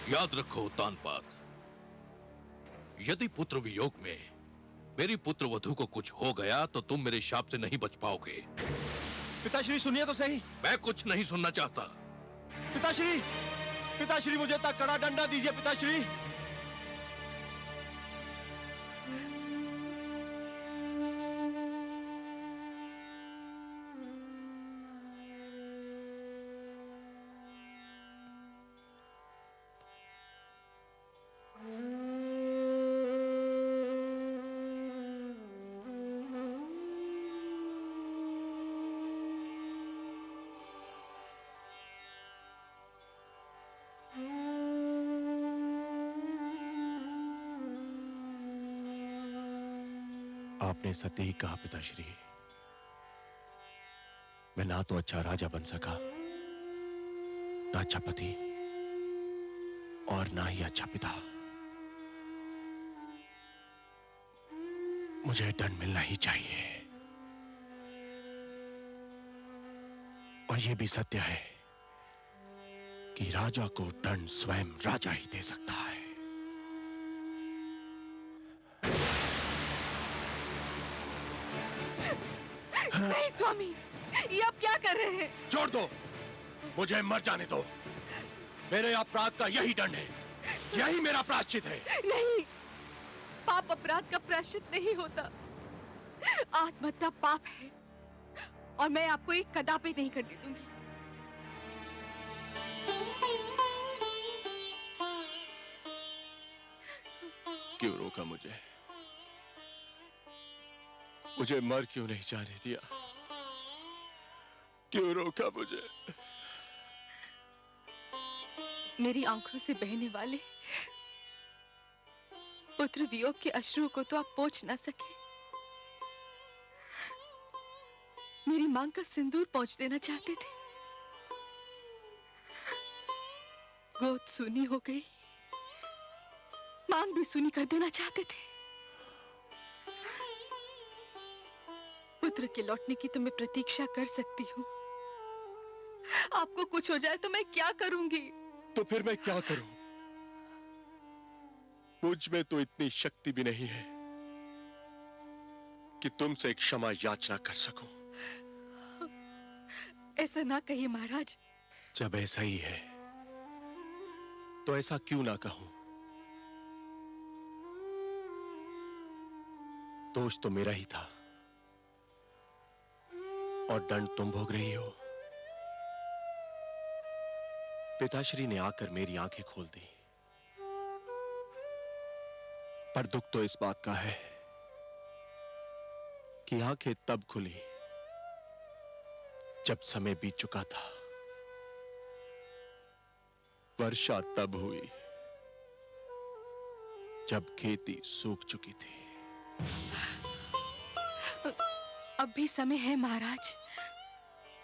याद रखो उत्तानपाद, यदि पुत्र वियोग में मेरी पुत्र वधू को कुछ हो गया तो तुम मेरे शाप से नहीं बच पाओगे। पिताश्री सुनिए तो सही। मैं कुछ नहीं सुनना चाहता। पिताश्री, पिताश्री मुझे इतना कड़ा डंडा दीजिए पिताश्री। आपने सत्य ही कहा पिताश्री। मैं ना तो अच्छा राजा बन सका, ना अच्छा पति, और ना ही अच्छा पिता। मुझे दंड मिलना ही चाहिए। और यह भी सत्य है कि राजा को दंड स्वयं राजा ही दे सकता है। नहीं स्वामी, ये आप क्या कर रहे हैं? छोड़ दो, मुझे मर जाने दो। मेरे अपराध का यही दंड है, यही मेरा प्रायश्चित है। नहीं, पाप अपराध का प्रायश्चित नहीं होता। आत्महत्या पाप है और मैं आपको एक कदापि नहीं करने दूंगी। क्यों रोका मुझे? मुझे मर क्यों नहीं जाने दिया? क्यों रोका मुझे? मेरी आंखों से बहने वाले पुत्र वियोग के अश्रु को तो आप पोंछ ना सके। मेरी मांग का सिंदूर पोंछ देना चाहते थे। गोद सूनी हो गई, मांग भी सूनी कर देना चाहते थे। पुत्र के लौटने की तो मैं प्रतीक्षा कर सकती हूँ। आपको कुछ हो जाए तो मैं क्या करूंगी? तो फिर मैं क्या करूं? मुझ में तो इतनी शक्ति भी नहीं है कि तुमसे क्षमा याचना कर सकूं। ऐसा ना कहिए महाराज। जब ऐसा ही है तो ऐसा क्यों ना कहूं? दोष तो मेरा ही था और दंड तुम भोग रही हो। पिताश्री ने आकर मेरी आंखें खोल दी, पर दुख तो इस बात का है कि आंखें तब खुली जब समय बीत चुका था। वर्षा तब हुई जब खेती सूख चुकी थी। अब भी समय है महाराज।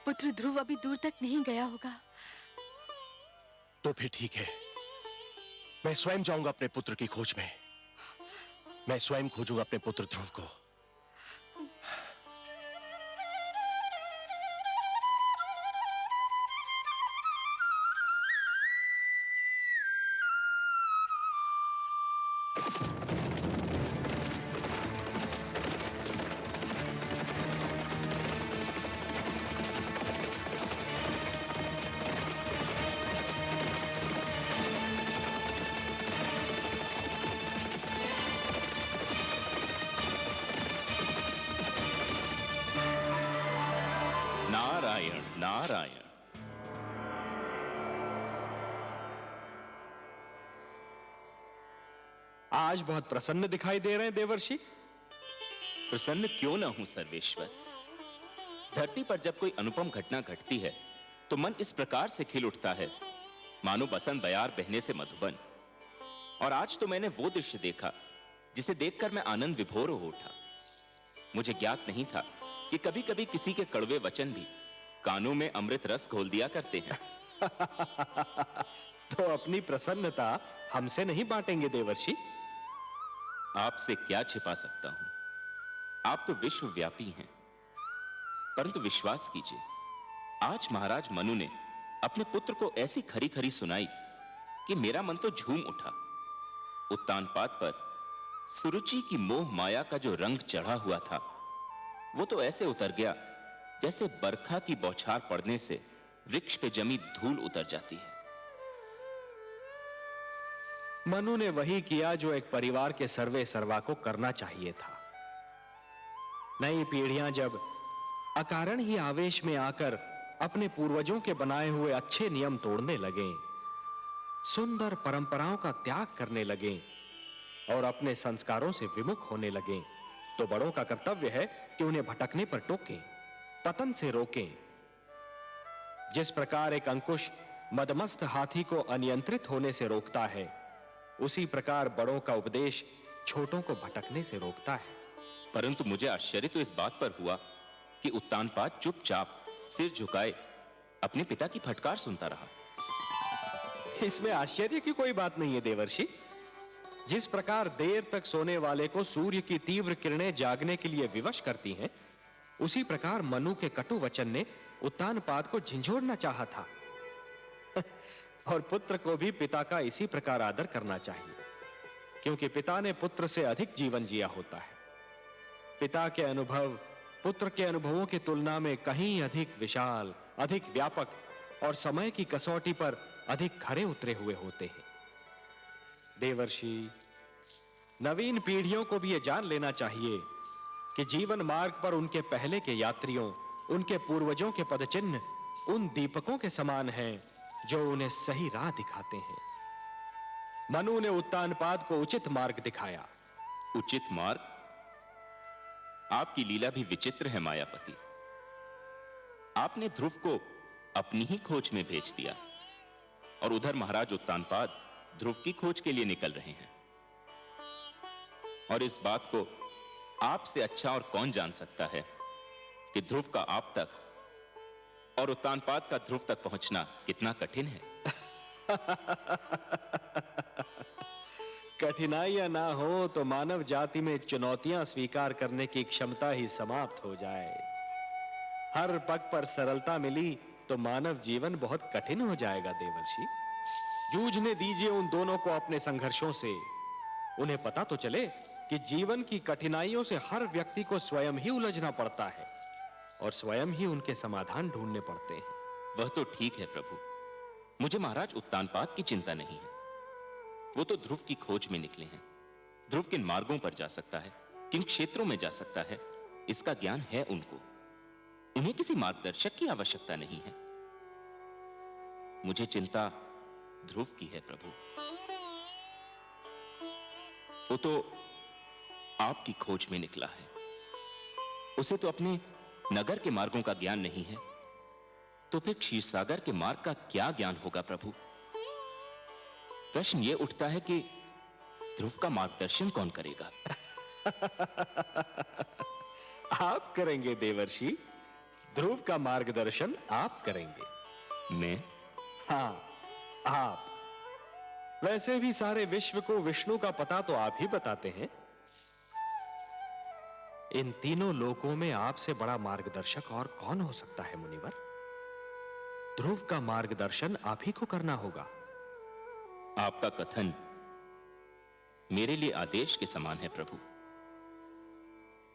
पुत्र ध्रुव अभी दूर तक नहीं गया होगा। तो फिर ठीक है, मैं स्वयं जाऊंगा अपने पुत्र की खोज में। मैं स्वयं खोजूंगा अपने पुत्र ध्रुव को। नारायण नारायण। आज बहुत प्रसन्न दिखाई दे रहे हैं देवर्षि। प्रसन्न क्यों ना हूं सर्वेश्वर। धरती पर जब कोई अनुपम घटना घटती है तो मन इस प्रकार से खिल उठता है मानो बसंत बयार बहने से मधुबन। और आज तो मैंने वो दृश्य देखा जिसे देखकर मैं आनंद विभोर हो उठा। मुझे ज्ञात नहीं था कि कभी कभी किसी के कड़वे वचन भी कानों में अमृत रस घोल दिया करते हैं। तो अपनी प्रसन्नता हमसे नहीं बांटेंगे देवर्षि? आपसे क्या छिपा सकता हूं? आप तो विश्वव्यापी हैं। परंतु विश्वास कीजिए, आज महाराज मनु ने अपने पुत्र को ऐसी खरी खरी सुनाई कि मेरा मन तो झूम उठा। उत्तानपाद पर सुरुचि की मोह माया का जो रंग चढ़ा हुआ था, वो तो ऐसे उतर गया जैसे बरखा की बौछार पड़ने से वृक्ष पे जमी धूल उतर जाती है। मनु ने वही किया जो एक परिवार के सर्वे सर्वा को करना चाहिए था। नई पीढ़ियां जब अकारण ही आवेश में आकर अपने पूर्वजों के बनाए हुए अच्छे नियम तोड़ने लगे, सुंदर परंपराओं का त्याग करने लगे और अपने संस्कारों से विमुख होने लगे, तो बड़ों का कर्तव्य है कि उन्हें भटकने पर टोकें, पतन से रोकें। जिस प्रकार एक अंकुश मदमस्त हाथी को अनियंत्रित होने से रोकता है, उसी प्रकार बड़ों का उपदेश छोटों को भटकने से रोकता है। परंतु मुझे आश्चर्य तो इस बात पर हुआ कि उत्तानपाद चुपचाप सिर झुकाए अपने पिता की फटकार सुनता रहा। इसमें आश्चर्य की कोई बात नहीं है देवर्षि। जिस प्रकार देर तक सोने वाले को सूर्य की तीव्र किरणें जागने के लिए विवश करती हैं, उसी प्रकार मनु के कटु वचन ने उत्तानपाद को झिंझोड़ना चाहा था। और पुत्र को भी पिता का इसी प्रकार आदर करना चाहिए, क्योंकि पिता ने पुत्र से अधिक जीवन जिया होता है। पिता के अनुभव पुत्र के अनुभवों की तुलना में कहीं अधिक विशाल, अधिक व्यापक और समय की कसौटी पर अधिक खरे उतरे हुए होते हैं। देवर्षि, नवीन पीढ़ियों को भी यह जान लेना चाहिए कि जीवन मार्ग पर उनके पहले के यात्रियों, उनके पूर्वजों के पदचिन्ह उन दीपकों के समान हैं जो उन्हें सही राह दिखाते हैं। मनु ने उत्तानपाद को उचित मार्ग दिखाया। उचित मार्ग? आपकी लीला भी विचित्र है मायापति। आपने ध्रुव को अपनी ही खोज में भेज दिया और उधर महाराज उत्तानपाद ध्रुव की खोज के लिए निकल रहे हैं। और इस बात को आपसे अच्छा और कौन जान सकता है कि ध्रुव का आप तक और उत्तानपाद का ध्रुव तक पहुंचना कितना कठिन है। कठिनाइयां ना हो तो मानव जाति में चुनौतियां स्वीकार करने की क्षमता ही समाप्त हो जाए। हर पग पर सरलता मिली तो मानव जीवन बहुत कठिन हो जाएगा देवर्षि। जूझने दीजिए उन दोनों को अपने संघर्षों से। उन्हें पता तो चले कि जीवन की कठिनाइयों से हर व्यक्ति को स्वयं ही उलझना पड़ता है और स्वयं ही उनके समाधान ढूंढने पड़ते हैं। वह तो ठीक है प्रभु, मुझे महाराज उत्तानपाद की चिंता नहीं है। वो तो ध्रुव की खोज में निकले हैं। ध्रुव किन मार्गों पर जा सकता है, किन क्षेत्रों में जा सकता है, इसका ज्ञान है उनको। उन्हें किसी मार्गदर्शक की आवश्यकता नहीं है। मुझे चिंता ध्रुव की है प्रभु। वो तो आपकी खोज में निकला है। उसे तो अपने नगर के मार्गों का ज्ञान नहीं है, तो फिर क्षीरसागर के मार्ग का क्या ज्ञान होगा प्रभु? प्रश्न यह उठता है कि ध्रुव का मार्गदर्शन कौन करेगा? आप करेंगे देवर्षि। ध्रुव का मार्गदर्शन आप करेंगे। मैं? हाँ, आप। वैसे भी सारे विश्व को विष्णु का पता तो आप ही बताते हैं। इन तीनों लोकों में आपसे बड़ा मार्गदर्शक और कौन हो सकता है मुनिवर? ध्रुव का मार्गदर्शन आप ही को करना होगा। आपका कथन मेरे लिए आदेश के समान है प्रभु।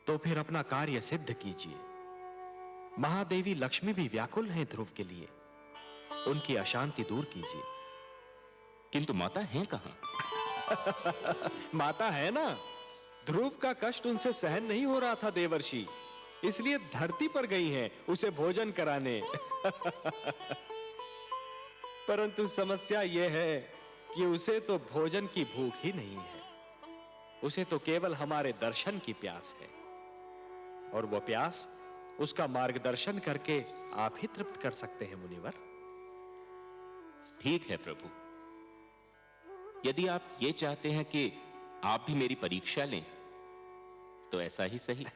तो फिर अपना कार्य सिद्ध कीजिए। महादेवी लक्ष्मी भी व्याकुल हैं ध्रुव के लिए। उनकी अशांति दूर कीजिए। किंतु माता हैं कहां? माता है ना। ध्रुव का कष्ट उनसे सहन नहीं हो रहा था देवर्षि, इसलिए धरती पर गई हैं उसे भोजन कराने। परंतु समस्या यह है कि उसे तो भोजन की भूख ही नहीं है। उसे तो केवल हमारे दर्शन की प्यास है, और वह प्यास उसका मार्गदर्शन करके आप ही तृप्त कर सकते हैं मुनिवर। ठीक है प्रभु, यदि आप ये चाहते हैं कि आप भी मेरी परीक्षा लें, तो ऐसा ही सही।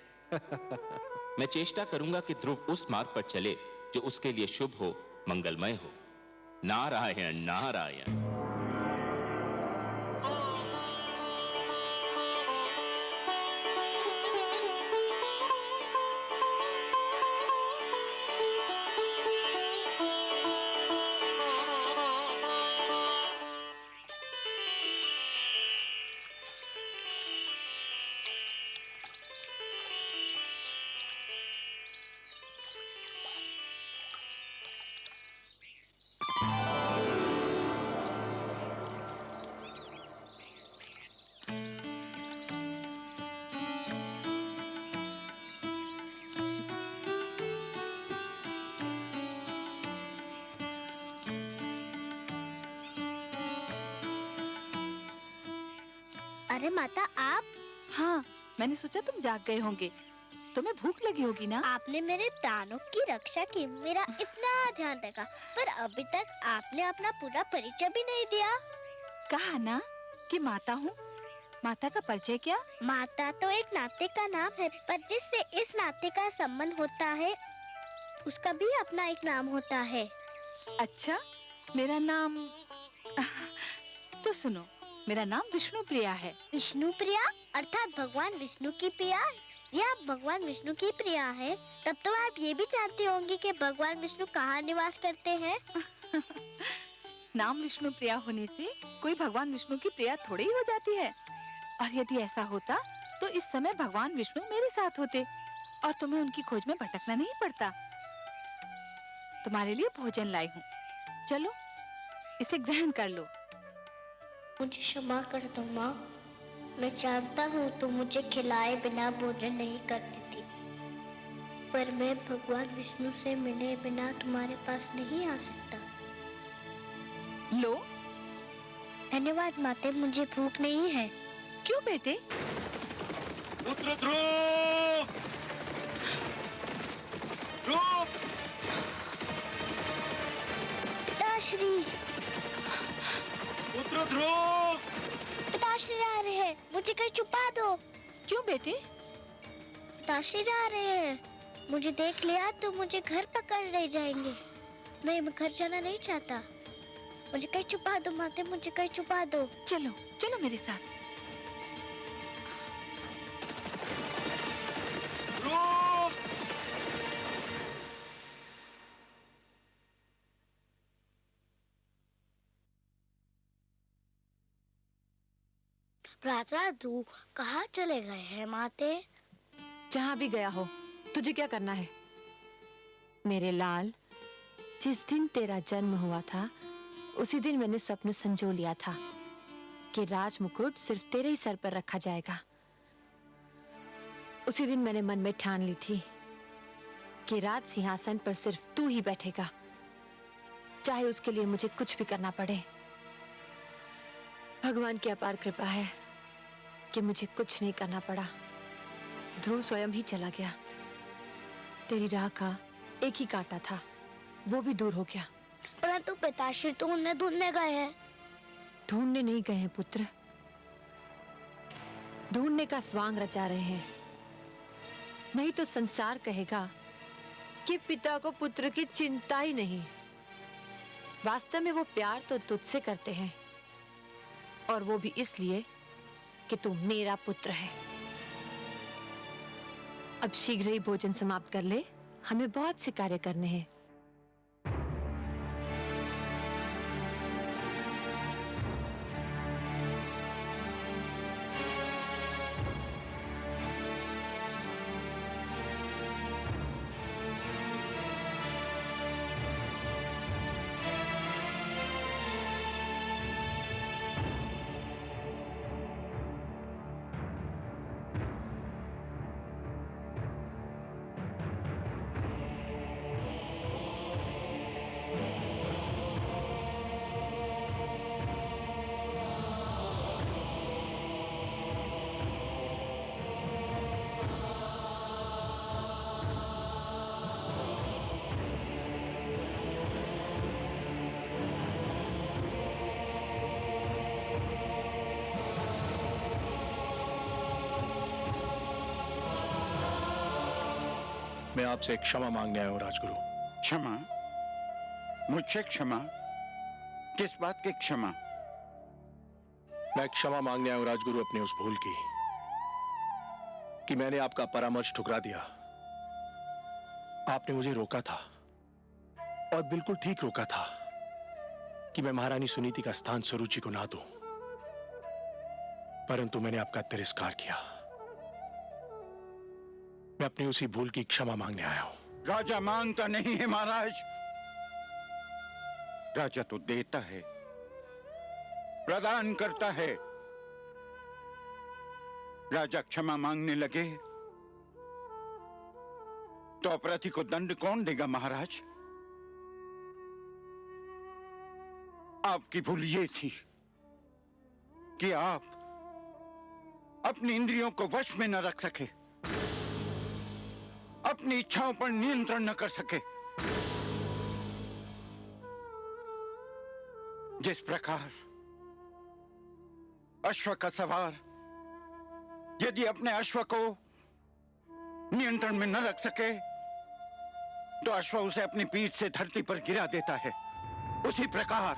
मैं चेष्टा करूंगा कि ध्रुव उस मार्ग पर चले जो उसके लिए शुभ हो, मंगलमय हो। नारायण नारायण। अरे माता आप हाँ, मैंने सोचा तुम जाग गए होंगे, तुम्हें भूख लगी होगी ना। आपने मेरे प्राणों की रक्षा की, मेरा इतना ध्यान रखा, पर अभी तक आपने अपना पूरा परिचय भी नहीं दिया। कहा ना कि माता हूँ। माता का परिचय क्या? माता तो एक नाते का नाम है, पर जिससे इस नाते का संबंध होता है उसका भी अपना एक नाम होता है। अच्छा, मेरा नाम तो सुनो, मेरा नाम विष्णु प्रिया है। विष्णु प्रिया अर्थात भगवान विष्णु की प्रिया। यदि आप भगवान विष्णु की प्रिया है, तब तो आप ये भी जानती होंगी कि भगवान विष्णु कहाँ निवास करते हैं। नाम विष्णु प्रिया होने से कोई भगवान विष्णु की प्रिया थोड़ी ही हो जाती है। और यदि ऐसा होता तो इस समय भगवान विष्णु मेरे साथ होते और तुम्हें उनकी खोज में भटकना नहीं पड़ता। तुम्हारे लिए भोजन लाई हूँ, चलो इसे ग्रहण कर लो। मुझे क्षमा कर दो माँ, मैं जानता हूँ तुम मुझे खिलाए बिना भोजन नहीं करती थी, पर मैं भगवान विष्णु से मिले बिना तुम्हारे पास नहीं आ सकता। लो। धन्यवाद माते, मुझे भूख नहीं है। क्यों बेटे? पुत्र ध्रुव! ध्रुव! पिताश्री, पुत्र ध्रुव! पिताश्री आ रहे हैं, मुझे कहीं छुपा दो। क्यों बेटे? पिताश्री आ रहे हैं, मुझे देख लिया तो मुझे घर पकड़ ले जाएंगे। मैं घर जाना नहीं चाहता, मुझे कहीं छुपा दो माते, मुझे कहीं छुपा दो। चलो चलो मेरे साथ। ध्रुव! राजा ध्रुव कहाँ चले गए हैं माते? जहां भी गया हो, तुझे क्या करना है? मेरे लाल, जिस दिन तेरा जन्म हुआ था उसी दिन मैंने स्वप्न संजो लिया था कि राज मुकुट सिर्फ तेरे ही सर पर रखा जाएगा। उसी दिन मैंने मन में ठान ली थी कि राज सिंहासन पर सिर्फ तू ही बैठेगा, चाहे उसके लिए मुझे कुछ भी करना पड़े। भगवान की अपार कृपा है कि मुझे कुछ नहीं करना पड़ा। ध्रुव स्वयं ही चला गया। तेरी राह का एक ही कांटा था, वो भी दूर हो गया। परंतु पिताश्री तो उन्हें ढूंढने गए हैं। ढूंढने नहीं गए हैं पुत्र, ढूंढने का स्वांग रचा रहे हैं। नहीं तो संसार कहेगा कि पिता को पुत्र की चिंता ही नहीं। वास्तव में वो प्यार तो तुझसे करते हैं, और वो भी इसलिए कि तू मेरा पुत्र है। अब शीघ्र ही भोजन समाप्त कर ले, हमें बहुत से कार्य करने हैं। मैं आपसे क्षमा मांगने आया हूं राजगुरु। क्षमा? मुझसे क्षमा? किस बात की क्षमा? मैं क्षमा मांगने आया हूं राजगुरु अपने उस भूल की कि मैंने आपका परामर्श ठुकरा दिया। आपने मुझे रोका था और बिल्कुल ठीक रोका था कि मैं महारानी सुनीति का स्थान सुरुचि को ना दूं, परंतु मैंने आपका तिरस्कार किया। मैं अपनी उसी भूल की क्षमा मांगने आया हूं। राजा मांगता नहीं है महाराज, राजा तो देता है, प्रदान करता है। राजा क्षमा मांगने लगे तो अपराधी को दंड कौन देगा महाराज? आपकी भूल ये थी कि आप अपनी इंद्रियों को वश में न रख सके, अपनी इच्छाओं पर नियंत्रण न कर सके, जिस प्रकार अश्व का सवार यदि अपने अश्व को नियंत्रण में न रख सके तो अश्व उसे अपनी पीठ से धरती पर गिरा देता है, उसी प्रकार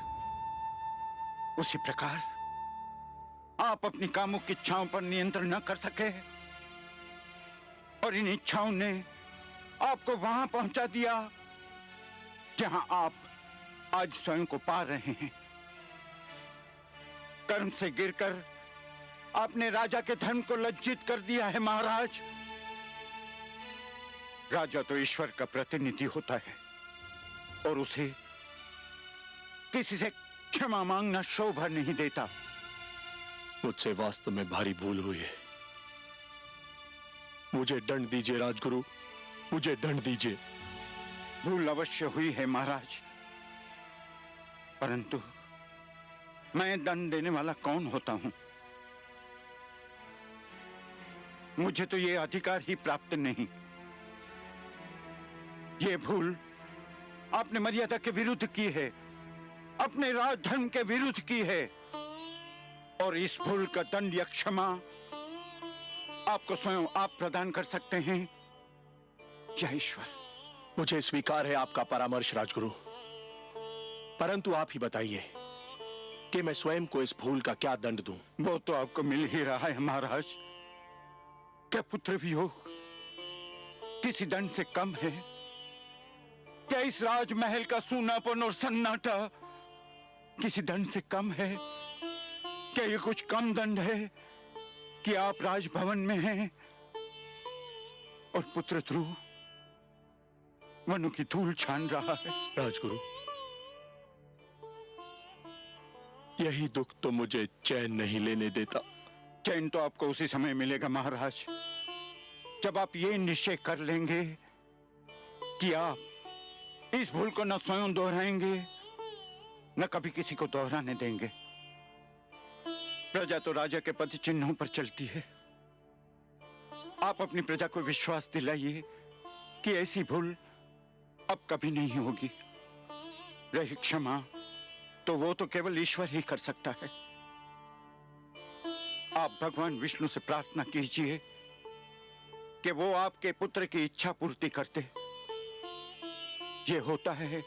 आप अपनी कामुक इच्छाओं पर नियंत्रण न कर सके और इन इच्छाओं ने आपको वहां पहुंचा दिया जहां आप आज स्वयं को पा रहे हैं। कर्म से गिरकर आपने राजा के धर्म को लज्जित कर दिया है महाराज। राजा तो ईश्वर का प्रतिनिधि होता है और उसे किसी से क्षमा मांगना शोभा नहीं देता। मुझसे वास्तव में भारी भूल हुई है। मुझे दंड दीजिए राजगुरु, मुझे दंड दीजिए। भूल अवश्य हुई है महाराज, परंतु मैं दंड देने वाला कौन होता हूं? मुझे तो ये अधिकार ही प्राप्त नहीं। ये भूल आपने मर्यादा के विरुद्ध की है, अपने राजधर्म के विरुद्ध की है और इस भूल का दंड या क्षमा आपको स्वयं आप प्रदान कर सकते हैं या ईश्वर। मुझे स्वीकार है आपका परामर्श राजगुरु, परंतु आप ही बताइए कि मैं स्वयं को इस भूल का क्या दंड दूं? वो तो आपको मिल ही रहा है महाराज। क्या पुत्र वियोग किसी दंड से कम है? क्या इस राजमहल का सूनापन और सन्नाटा किसी दंड से कम है? क्या ये कुछ कम दंड है कि आप राजभवन में हैं और पुत्र ध्रुव वनों की धूल छान रहा है? राजगुरु, यही दुख तो मुझे चैन नहीं लेने देता। चैन तो आपको उसी समय मिलेगा महाराज, जब आप ये निश्चय कर लेंगे कि आप इस भूल को न स्वयं दोहराएंगे न कभी किसी को दोहराने देंगे। प्रजा तो राजा के पद चिन्हों पर चलती है। आप अपनी प्रजा को विश्वास दिलाइए कि ऐसी भूल अब कभी नहीं होगी। रही क्षमा तो वो तो केवल ईश्वर ही कर सकता है। आप भगवान विष्णु से प्रार्थना कीजिए कि वो आपके पुत्र की इच्छा पूर्ति करते। ये होता है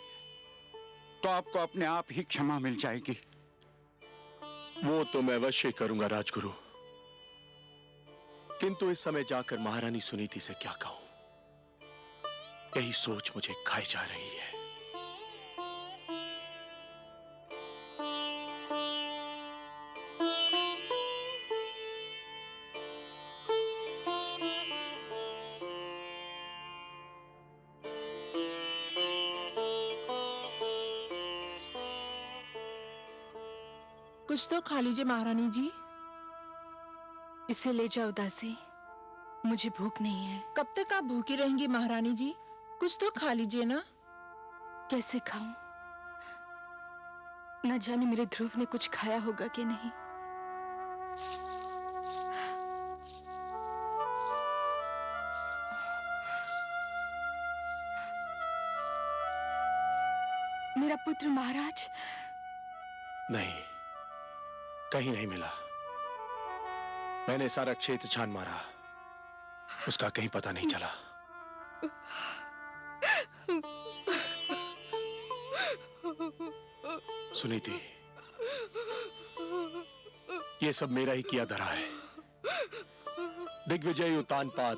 तो आपको अपने आप ही क्षमा मिल जाएगी। वो तो मैं अवश्य करूंगा राजगुरु, किंतु इस समय जाकर महारानी सुनीति से क्या कहूं, यही सोच मुझे खाई जा रही है। कुछ तो खा लीजिए महारानी जी। इसे ले जाओ दासी, मुझे भूख नहीं है। कब तक आप भूखी रहेंगी महारानी जी? कुछ तो खा लीजिए ना। कैसे खाऊं? न जाने मेरे ध्रुव ने कुछ खाया होगा कि नहीं। मेरा पुत्र महाराज। नहीं, कहीं नहीं मिला। मैंने सारा क्षेत्र छान मारा, उसका कहीं पता नहीं चला। सुनीति, ये सब मेरा ही किया धरा है। दिग्विजय उतानपाद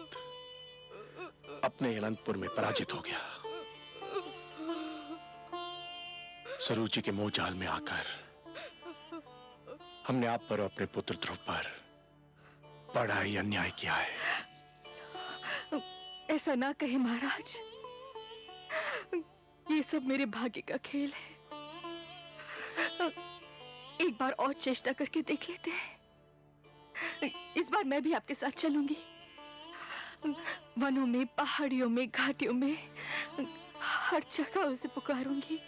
अपने अनंतपुर में पराजित हो गया। सरूची के मोह जाल में आकर हमने आप पर और अपने पुत्र ध्रुव पर बड़ा ही अन्याय किया है। ऐसा ना कहे महाराज, ये सब मेरे भाग्य का खेल है। एक बार और चेष्टा करके देख लेते हैं। इस बार मैं भी आपके साथ चलूंगी। वनों में, पहाड़ियों में, घाटियों में, हर जगह उसे पुकारूंगी।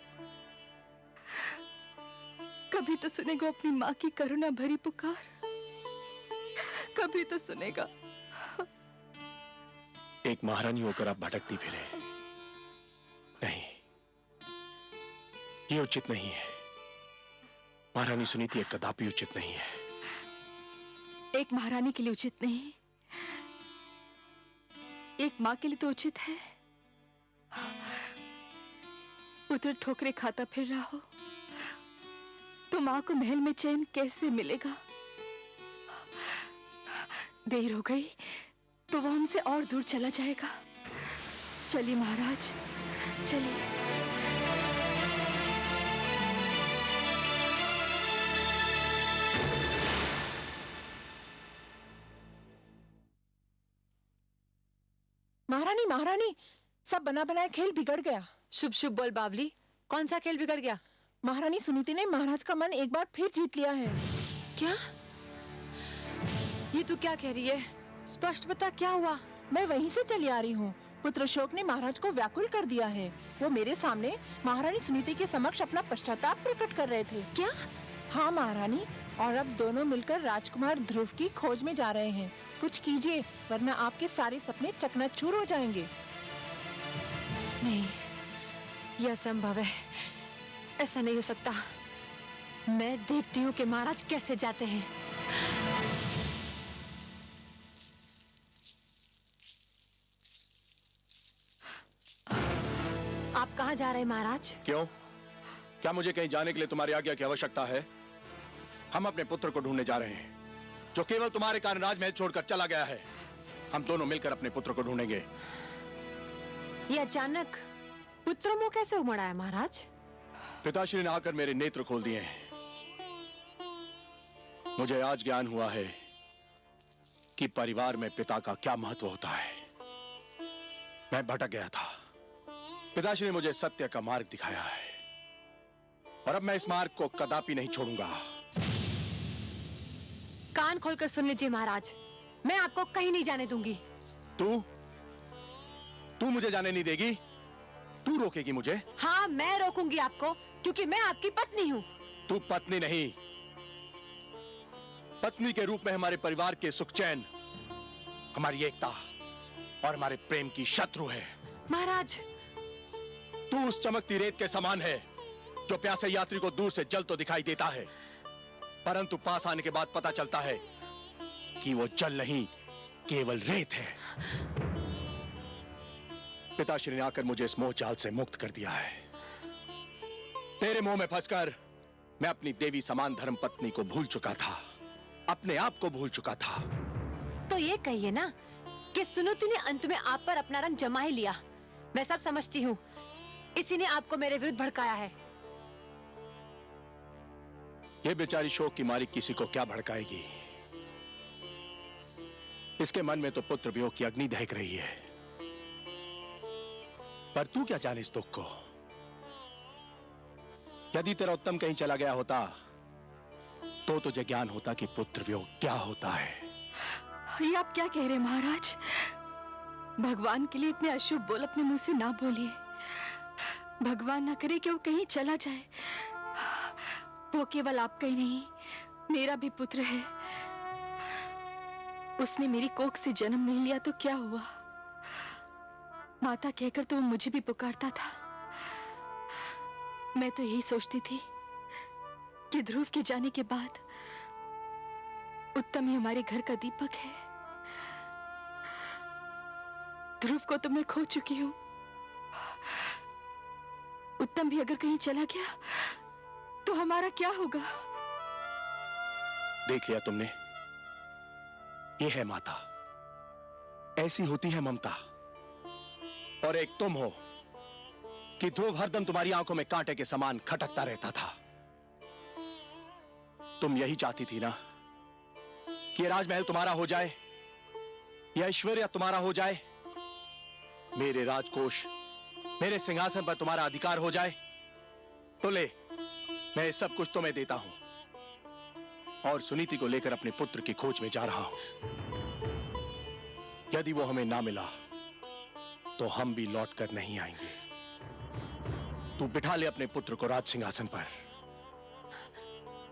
कभी तो सुनेगा अपनी माँ की करुणा भरी पुकार। कभी तो सुनेगा। एक महारानी होकर आप भटकती फिरे। नहीं, ये उचित नहीं है। महारानी सुनीति एक कदापि उचित नहीं है। एक महारानी के लिए उचित नहीं, एक माँ के लिए तो उचित है। पुत्र ठोकरे खाता फिर रहा हो तो माँ को महल में चैन कैसे मिलेगा? देर हो गई तो वो हमसे और दूर चला जाएगा। चलिए महाराज, चलिए। महारानी महारानी, सब बना बनाया खेल बिगड़ गया। शुभ शुभ बोल बावली, कौन सा खेल बिगड़ गया? महारानी सुनीति ने महाराज का मन एक बार फिर जीत लिया है। क्या? ये तू क्या कह रही है? स्पष्ट बता, क्या हुआ? मैं वहीं से चली आ रही हूँ। पुत्र शोक ने महाराज को व्याकुल कर दिया है। वो मेरे सामने महारानी सुनीति के समक्ष अपना पश्चाताप प्रकट कर रहे थे। क्या? हाँ महारानी, और अब दोनों मिलकर राजकुमार ध्रुव की खोज में जा रहे हैं। कुछ कीजिए, वरना आपके सारे सपने चकनाचूर हो जाएंगे। नहीं, यह असंभव है। ऐसा नहीं हो सकता। मैं देखती हूँ कि महाराज कैसे जाते हैं। आप कहाँ जा रहे हैं महाराज? क्यों? क्या मुझे कहीं जाने के लिए तुम्हारी आज्ञा की आवश्यकता है? हम अपने पुत्र को ढूंढने जा रहे हैं, जो केवल तुम्हारे कारण राजमहल छोड़कर चला गया है। हम दोनों मिलकर अपने पुत्र को ढूंढेंगे। ये अचानक पुत्र मोह कैसे उमड़ा है महाराज? पिताश्री ने आकर मेरे नेत्र खोल दिए हैं। मुझे आज ज्ञान हुआ है कि परिवार में पिता का क्या महत्व होता है। मैं भटक गया था। पिताश्री ने मुझे सत्य का मार्ग दिखाया है, और अब मैं इस मार्ग को कदापि नहीं छोड़ूंगा। कान खोलकर सुन लीजिए महाराज, मैं आपको कहीं नहीं जाने दूंगी। तू मुझे जाने नहीं देगी? तू रोकेगी मुझे? हाँ, मैं रोकूंगी आपको, क्योंकि मैं आपकी पत्नी हूँ। तू पत्नी नहीं, पत्नी के रूप में हमारे परिवार के सुख चैन, हमारी एकता और हमारे प्रेम की शत्रु है। महाराज, तू उस चमकती रेत के समान है जो प्यासे यात्री को दूर से जल तो दिखाई देता है, परंतु पास आने के बाद पता चलता है कि वो जल नहीं, केवल रेत है। पिताश्री ने आकर मुझे इस मोह जाल से मुक्त कर दिया है। तेरे मोह में फंसकर मैं अपनी देवी समान धर्म पत्नी को भूल चुका था, अपने आप को भूल चुका था। तो ये कहिए ना कि सुनीति ने अंत में आप पर अपना रंग जमा ही लिया। मैं सब समझती हूँ, इसी ने आपको मेरे विरुद्ध भड़काया है। ये बेचारी शोक की मारी किसी को क्या भड़काएगी? इसके मन में तो पुत्र वियोग की अग्नि दहक रही है। पर तू क्या जाने इस दुख को? यदि तेरा उत्तम कहीं चला गया होता तो तुझे ज्ञान होता कि पुत्र वियोग क्या होता है। ये आप क्या कह रहे हैं महाराज? भगवान के लिए इतने अशुभ बोल अपने मुंह से ना बोलिए। भगवान ना करे कि वो कहीं चला जाए। वो केवल आपका ही नहीं, मेरा भी पुत्र है। उसने मेरी कोख से जन्म नहीं लिया तो क्या हुआ? माता कहकर तो वो मुझे भी पुकारता था। मैं तो यही सोचती थी कि ध्रुव के जाने के बाद उत्तम ही हमारे घर का दीपक है। ध्रुव को तो मैं खो चुकी हूं। उत्तम भी अगर कहीं चला गया तो हमारा क्या होगा? देख लिया तुमने, ये है माता, ऐसी होती है ममता। और एक तुम हो कि ध्रुव हरदम तुम्हारी आंखों में कांटे के समान खटकता रहता था। तुम यही चाहती थी ना कि राजमहल तुम्हारा हो जाए, यह ऐश्वर्य तुम्हारा हो जाए, मेरे राजकोष, मेरे सिंहासन पर तुम्हारा अधिकार हो जाए। तो ले, मैं सब कुछ तुम्हें देता हूं और सुनीति को लेकर अपने पुत्र की खोज में जा रहा हूं। यदि वो हमें ना मिला तो हम भी लौट कर नहीं आएंगे। तू बिठा ले अपने पुत्र को राज सिंहासन पर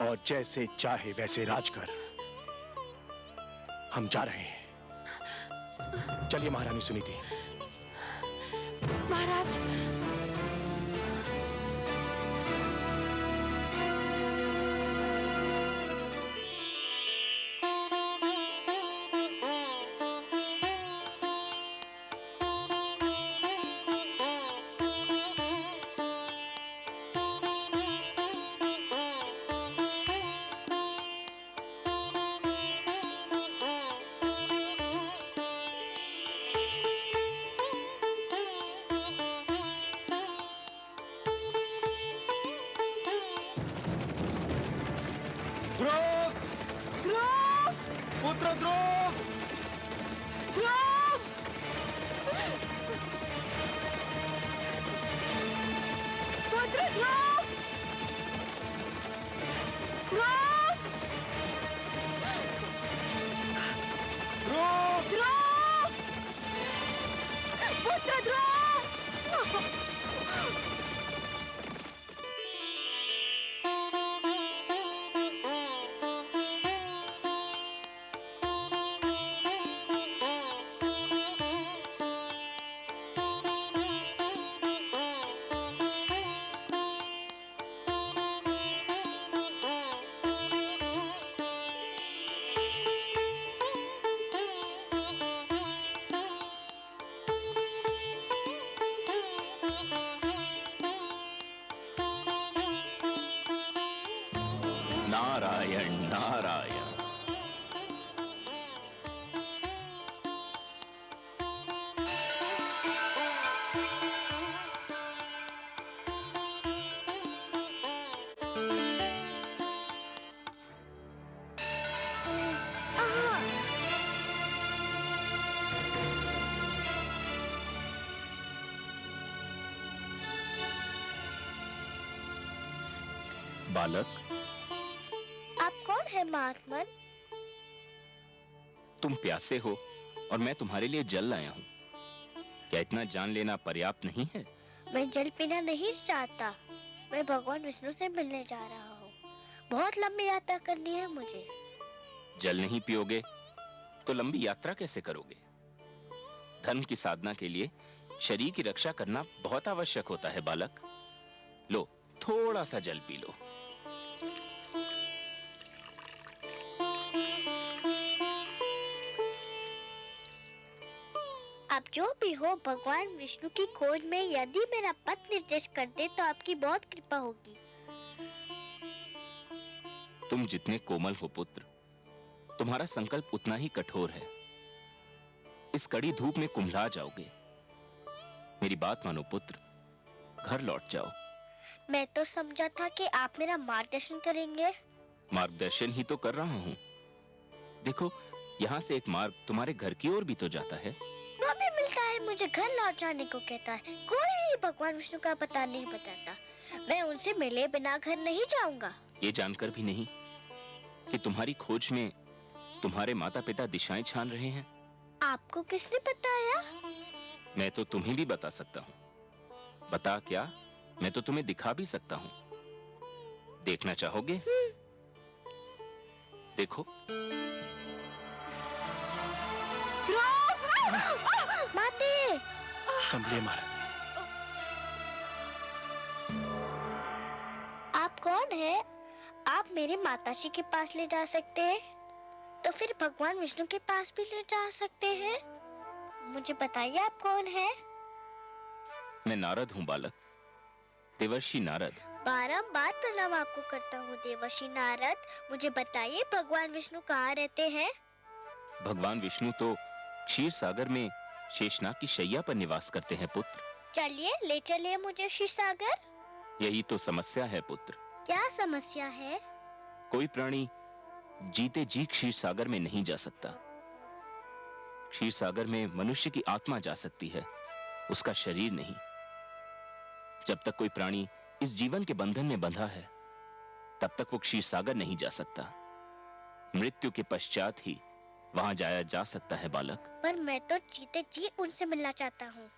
और जैसे चाहे वैसे राज कर। हम जा रहे हैं। चलिए महारानी सुनीति। महाराज, ध्रुव! ध्रुव! पुत्र ध्रुव! ध्रुव! पुत्र ध्रुव! ध्रुव! ध्रुव! ध्रुव! पुत्र ध्रुव! नारायण नारायण। बालक, आप कौन है महात्मन? तुम प्यासे हो और मैं तुम्हारे लिए जल लाया हूं। क्या इतना जान लेना पर्याप्त नहीं है? मैं जल पीना नहीं चाहता। मैं भगवान विष्णु से मिलने जा रहा हूँ। बहुत लंबी यात्रा करनी है मुझे। जल नहीं पियोगे तो लंबी यात्रा कैसे करोगे? धर्म की साधना के लिए शरीर की रक्षा करना बहुत आवश्यक होता है बालक। लो, थोड़ा सा जल पी लो। आप जो भी हो, भगवान विष्णु की खोज में यदि मेरा पथ निर्देश कर दे तो आपकी बहुत कृपा होगी। तुम जितने कोमल हो पुत्र, तुम्हारा संकल्प उतना ही कठोर है। इस कड़ी धूप में कुम्हला जाओगे। मेरी बात मानो पुत्र, घर लौट जाओ। मैं तो समझा था कि आप मेरा मार्गदर्शन करेंगे। मार्गदर्शन ही तो कर रहा हूं। देखो, यहाँ से एक मार्ग तुम्हारे घर की ओर भी तो जाता है। वो भी मिलता है, मुझे घर लौट जाने को कहता है। कोई भी भगवान विष्णु का पता नहीं बताता। मैं उनसे मिले बिना घर नहीं जाऊंगा। ये जानकर भी नहीं कि तुम्हारी खोज में तुम्हारे माता पिता दिशाएं छान रहे हैं। आपको किसने बताया? मैं तो तुम्हें भी बता सकता हूँ। बता क्या, मैं तो तुम्हें दिखा भी सकता हूँ। देखना चाहोगे? देखो। माते! संभलिए महाराज। आप कौन है? आप मेरे माताजी के पास ले जा सकते हैं, तो फिर भगवान विष्णु के पास भी ले जा सकते हैं। मुझे बताइए आप कौन है? मैं नारद हूँ बालक, देवर्षि नारद। बारंबार प्रणाम आपको करता हूँ देवर्षि नारद। मुझे बताइए भगवान विष्णु कहाँ रहते हैं? भगवान विष्णु तो क्षीर सागर में शेषनाग की शैया पर निवास करते हैं पुत्र। चलिए, ले चलिए मुझे क्षीर सागर। यही तो समस्या है पुत्र। क्या समस्या है? कोई प्राणी जीते जी क्षीर सागर में नहीं जा सकता। क्षीर सागर में मनुष्य की आत्मा जा सकती है, उसका शरीर नहीं। जब तक कोई प्राणी इस जीवन के बंधन में बंधा है, तब तक वो क्षीर सागर नहीं जा सकता। मृत्यु के पश्चात ही वहां जाया जा सकता है बालक। पर मैं तो जीते जी उनसे मिलना चाहता हूँ।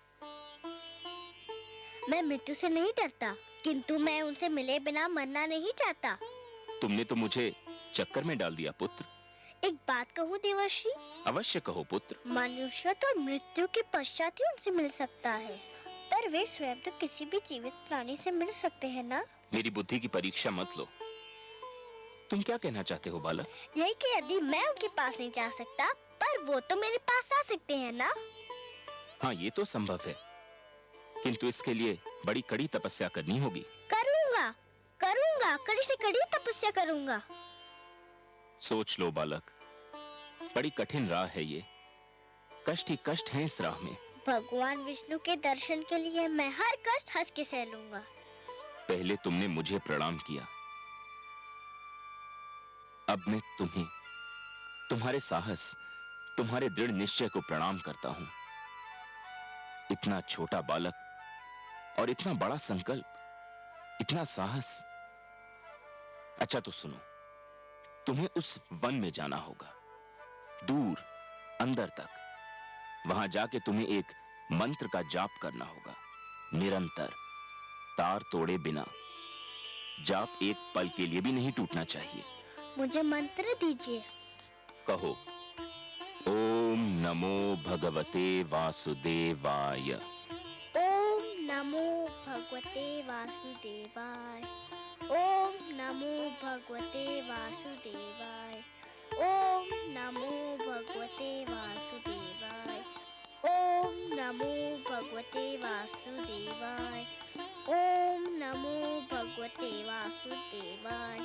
मैं मृत्यु से नहीं डरता, किंतु मैं उनसे मिले बिना मरना नहीं चाहता। तुमने तो मुझे चक्कर में डाल दिया पुत्र। एक बात कहूँ देवर्षि, अवश्य कहो पुत्र। मनुष्य तो मृत्यु के पश्चात ही उनसे मिल सकता है, पर वे स्वयं तो किसी भी जीवित प्राणी से मिल सकते हैं ना? मेरी बुद्धि की परीक्षा मत लो। तुम क्या कहना चाहते हो बालक? यही कि यदि मैं उनके पास नहीं जा सकता, पर वो तो मेरे पास आ सकते हैं ना? हाँ, ये तो संभव है, किंतु इसके लिए बड़ी कड़ी तपस्या करनी होगी। करूँगा, करूँगा, कड़ी से कड़ी तपस्या करूँगा। सोच लो बालक, बड़ी कठिन राह है ये, कष्ट ही कष्ट है इस राह में। भगवान विष्णु के दर्शन के लिए मैं हर कष्ट हंस के सह लूंगा। पहले तुमने मुझे प्रणाम किया, अब मैं तुम्हें, तुम्हारे साहस, तुम्हारे दृढ़ निश्चय को प्रणाम करता हूं। इतना छोटा बालक और इतना बड़ा संकल्प, इतना साहस। अच्छा तो सुनो, तुम्हें उस वन में जाना होगा, दूर अंदर तक। वहां जाके तुम्हें एक मंत्र का जाप करना होगा, निरंतर, तार तोड़े बिना। जाप एक पल के लिए भी नहीं टूटना चाहिए। मुझे मंत्र दीजिए। कहो, ओम नमो भगवते वासुदेवाय। ओम नमो भगवते वासुदेवाय। ओम नमो भगवते वासुदेवाय। ओम नमो भगवते वासुदेवाय। ओम नमो भगवते वासुदेवाय। ओम नमो भगवते वासुदेवाय।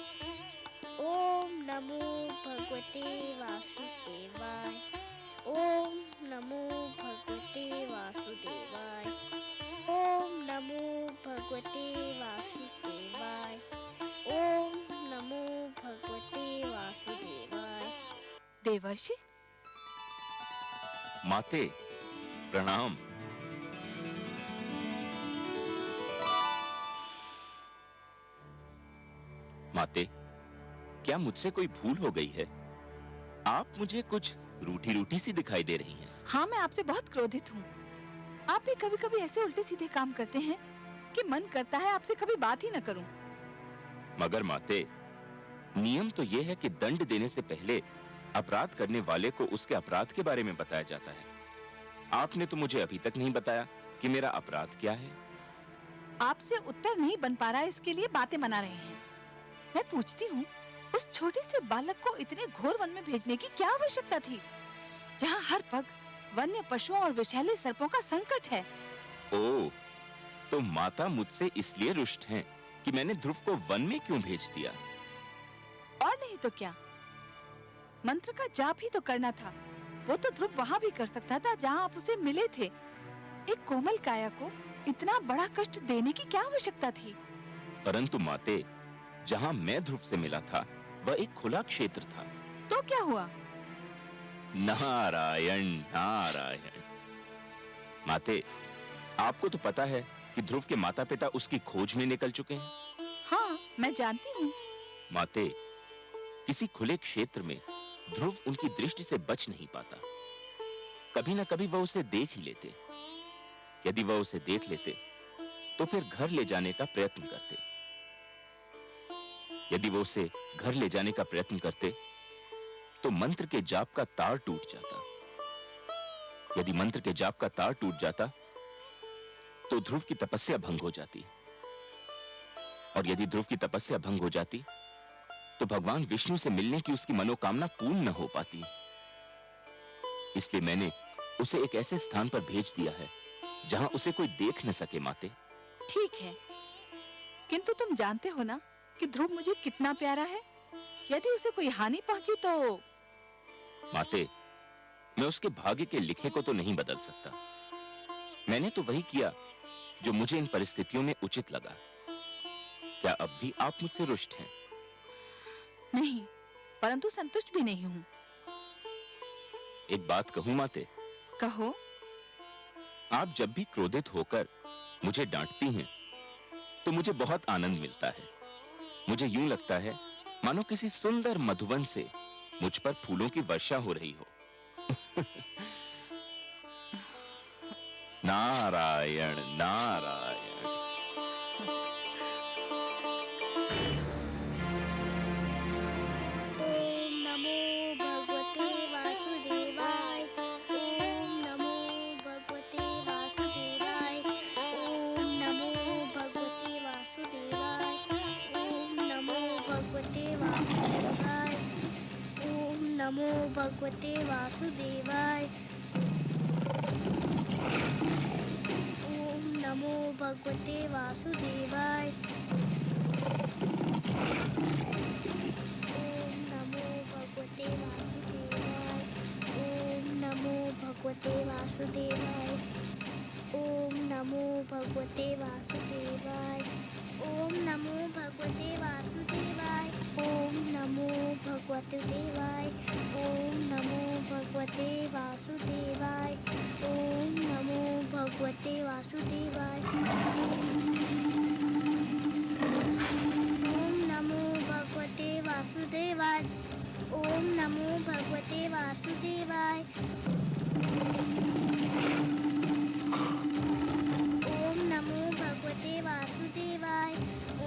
ओम नमो भगवते वासुदेवाय। ओम नमो भगवते वासुदेवाय। ओम नमो भगवते वासुदेवाय। ओम नमो भगवते वासुदेवाय। देवर्षि, माते प्रणाम। माते, क्या मुझसे कोई भूल हो गई है? आप मुझे कुछ रूठी रूठी सी दिखाई दे रही हैं। हाँ, मैं आपसे बहुत क्रोधित हूँ। आप भी कभी कभी ऐसे उल्टे सीधे काम करते हैं कि मन करता है आपसे कभी बात ही न करूं। मगर माते, नियम तो यह है कि दंड देने से पहले अपराध करने वाले को उसके अपराध के बारे में बताया जाता है। आपने तो मुझे अभी तक नहीं बताया कि मेरा अपराध क्या है। आपसे उत्तर नहीं बन पा रहा, इसके लिए बातें बना रहे हैं। मैं पूछती हूँ, उस छोटे से बालक को इतने घोर वन में भेजने की क्या आवश्यकता थी, जहाँ हर पग वन्य पशुओं और विषैले सर्पों का संकट है? ओह, तो माता मुझसे इसलिए रुष्ट हैं कि मैंने ध्रुव को वन में क्यों भेज दिया? और नहीं तो क्या, मंत्र का जाप ही तो करना था। वो तो ध्रुव वहाँ भी कर सकता था जहाँ आप उसे मिले थे। एक कोमल काया को इतना बड़ा कष्ट देने की क्या आवश्यकता थी? परंतु माते, जहाँ मैं ध्रुव से मिला था वह एक खुला क्षेत्र था। तो क्या हुआ? नारायण नारायण। माते, आपको तो पता है कि ध्रुव के माता पिता उसकी खोज में निकल चुके हैं। हाँ, मैं जानती हूँ। माते, किसी खुले क्षेत्र में ध्रुव उनकी दृष्टि से बच नहीं पाता। कभी न कभी वह उसे देख ही लेते। यदि वह उसे देख लेते तो फिर घर ले जाने का प्रयत्न करते। यदि वो उसे घर ले जाने का प्रयत्न करते तो मंत्र के जाप का तार टूट जाता। यदि मंत्र के जाप का तार टूट जाता तो ध्रुव की तपस्या भंग हो जाती, और यदि ध्रुव की तपस्या भंग हो जाती तो भगवान विष्णु से मिलने की उसकी मनोकामना पूर्ण न हो पाती। इसलिए मैंने उसे एक ऐसे स्थान पर भेज दिया है जहां उसे कोई देख न सके। माते, ठीक है, किंतु तुम जानते हो ना कि ध्रुव मुझे कितना प्यारा है। यदि उसे कोई हानि पहुंची तो? माते, मैं उसके भाग्य के लिखे को तो नहीं बदल सकता। मैंने तो वही किया जो मुझे इन परिस्थितियों में उचित लगा। क्या अब भी आप मुझसे रुष्ट हैं? नहीं, परंतु संतुष्ट भी नहीं हूँ। एक बात कहूं माते? कहो। आप जब भी क्रोधित होकर मुझे डांटती हैं तो मुझे बहुत आनंद मिलता है। मुझे यूं लगता है मानो किसी सुंदर मधुवन से मुझ पर फूलों की वर्षा हो रही हो। नारायण नारायण। ओम नमो नमो भगवते वासुदेवाय। ओम नमो भगवते वासुदेवाय। ओम नमो भगवते वासुदेवाय। ओम नमो भगवते वासुदेवाय। ओम नमो भगवते वासुदेवाय। ओम नमो भगवते वासुदेवाय। ओम नमो भगवते देवाय। ओम नमो भगवते वासुदेवाय। ओम नमो भगवते वासुदेवाय। ओम नमो भगवते वासुदेवाय। ओम नमो भगवते वासुदेवाय। ओम नमो भगवते वासुदेवाय।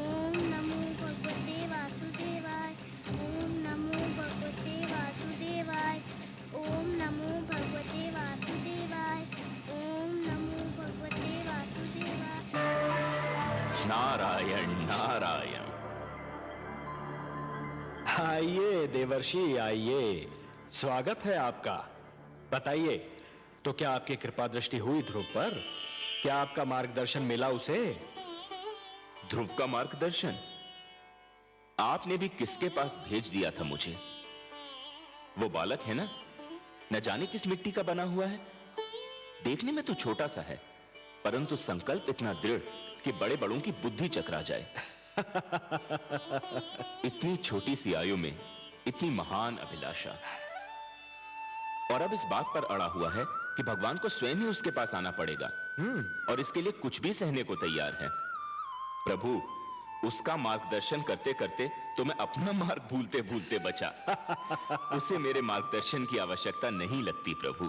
ओम नमो भगवते वासुदेवाय। ओम नमो भगवते वासुदेवाय। ओम नमो भगवते वासुदेवाय। ओम नमो भगवते वासुदेवाय। नारायण नारायण। आइए देवर्षि आइए, स्वागत है आपका। बताइए, तो क्या आपकी कृपा दृष्टि हुई ध्रुव पर? क्या आपका मार्गदर्शन मिला उसे? ध्रुव का मार्गदर्शन आपने भी किसके पास भेज दिया था मुझे? वो बालक है ना, न जाने किस मिट्टी का बना हुआ है। देखने में तो छोटा सा है, परंतु संकल्प इतना दृढ़ कि बड़े बड़ों की बुद्धि चकरा जाए। इतनी छोटी सी आयु में इतनी महान अभिलाषा, और अब इस बात पर अड़ा हुआ है कि भगवान को स्वयं ही उसके पास आना पड़ेगा, और इसके लिए कुछ भी सहने को तैयार है। प्रभु, उसका मार्गदर्शन करते करते तो मैं अपना मार्ग भूलते भूलते बचा। उसे मेरे मार्गदर्शन की आवश्यकता नहीं लगती प्रभु।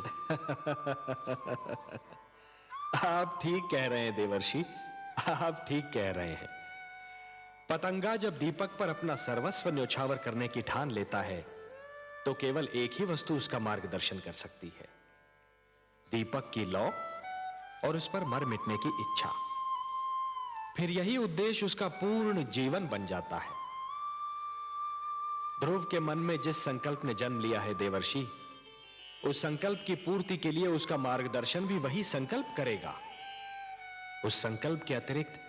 आप ठीक कह रहे हैं देवर्षि, आप ठीक कह रहे हैं। पतंगा जब दीपक पर अपना सर्वस्व न्योछावर करने की ठान लेता है, तो केवल एक ही वस्तु उसका मार्गदर्शन कर सकती है, दीपक की लौ और उस पर मर मिटने की इच्छा। फिर यही उद्देश्य उसका पूर्ण जीवन बन जाता है। ध्रुव के मन में जिस संकल्प ने जन्म लिया है देवर्षि, उस संकल्प की पूर्ति के लिए उसका मार्गदर्शन भी वही संकल्प करेगा। उस संकल्प के अतिरिक्त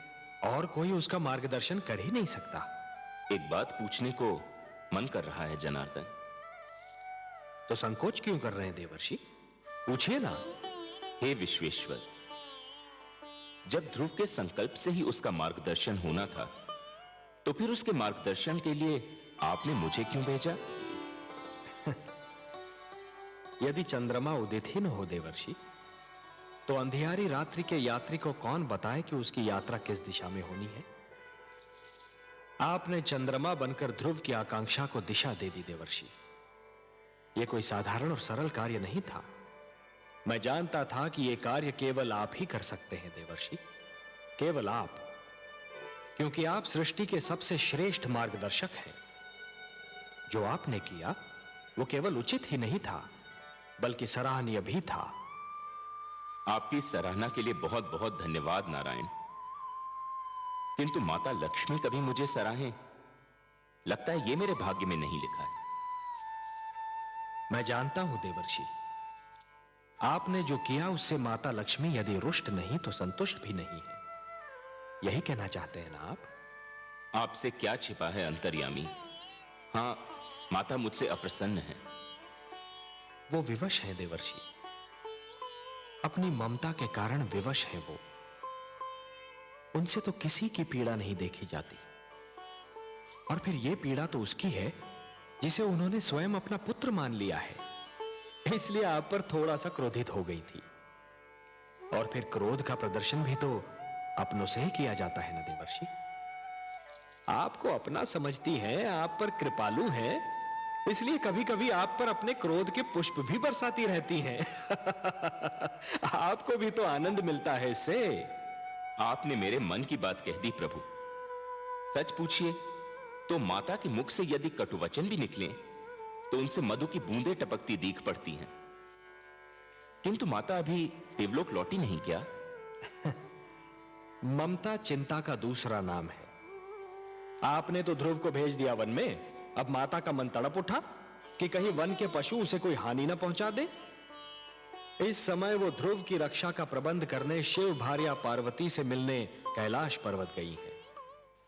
और कोई उसका मार्गदर्शन कर ही नहीं सकता। एक बात पूछने को मन कर रहा है जनार्दन। तो संकोच क्यों कर रहे हैं देवर्षि? पूछिए ना। हे विश्वेश्वर, जब ध्रुव के संकल्प से ही उसका मार्गदर्शन होना था, तो फिर उसके मार्गदर्शन के लिए आपने मुझे क्यों भेजा? यदि चंद्रमा उदित ही न हो देवर्षि, तो अंधियारी रात्रि के यात्री को कौन बताए कि उसकी यात्रा किस दिशा में होनी है? आपने चंद्रमा बनकर ध्रुव की आकांक्षा को दिशा दे दी देवर्षि। यह कोई साधारण और सरल कार्य नहीं था। मैं जानता था कि यह कार्य केवल आप ही कर सकते हैं देवर्षि, केवल आप, क्योंकि आप सृष्टि के सबसे श्रेष्ठ मार्गदर्शक हैं। जो आपने किया वो केवल उचित ही नहीं था, बल्कि सराहनीय भी था। आपकी सराहना के लिए बहुत बहुत धन्यवाद नारायण। किंतु माता लक्ष्मी कभी मुझे सराहें, लगता है ये मेरे भाग्य में नहीं लिखा है। मैं जानता हूं देवर्षि, आपने जो किया उससे माता लक्ष्मी यदि रुष्ट नहीं तो संतुष्ट भी नहीं है। यही कहना चाहते हैं ना आप? आपसे क्या छिपा है अंतर्यामी। हां, माता मुझसे अप्रसन्न है। वो विवश है देवर्षि, अपनी ममता के कारण विवश है वो। उनसे तो किसी की पीड़ा नहीं देखी जाती, और फिर ये पीड़ा तो उसकी है जिसे उन्होंने स्वयं अपना पुत्र मान लिया है। इसलिए आप पर थोड़ा सा क्रोधित हो गई थी। और फिर क्रोध का प्रदर्शन भी तो अपनों से ही किया जाता है ना देवर्षि। आपको अपना समझती हैं, आप पर कृपालु हैं, इसलिए कभी कभी आप पर अपने क्रोध के पुष्प भी बरसाती रहती हैं। आपको भी तो आनंद मिलता है इससे। आपने मेरे मन की बात कह दी प्रभु। सच पूछिए तो माता के मुख से यदि कटुवचन भी निकले तो उनसे मधु की बूंदें टपकती दीख पड़ती हैं। किंतु माता अभी देवलोक लौटी नहीं क्या? ममता चिंता का दूसरा नाम है। आपने तो ध्रुव को भेज दिया वन में, अब माता का मन तड़प उठा कि कहीं वन के पशु उसे कोई हानि न पहुंचा दे। इस समय वो ध्रुव की रक्षा का प्रबंध करने शिव भार्या पार्वती से मिलने कैलाश पर्वत गई है।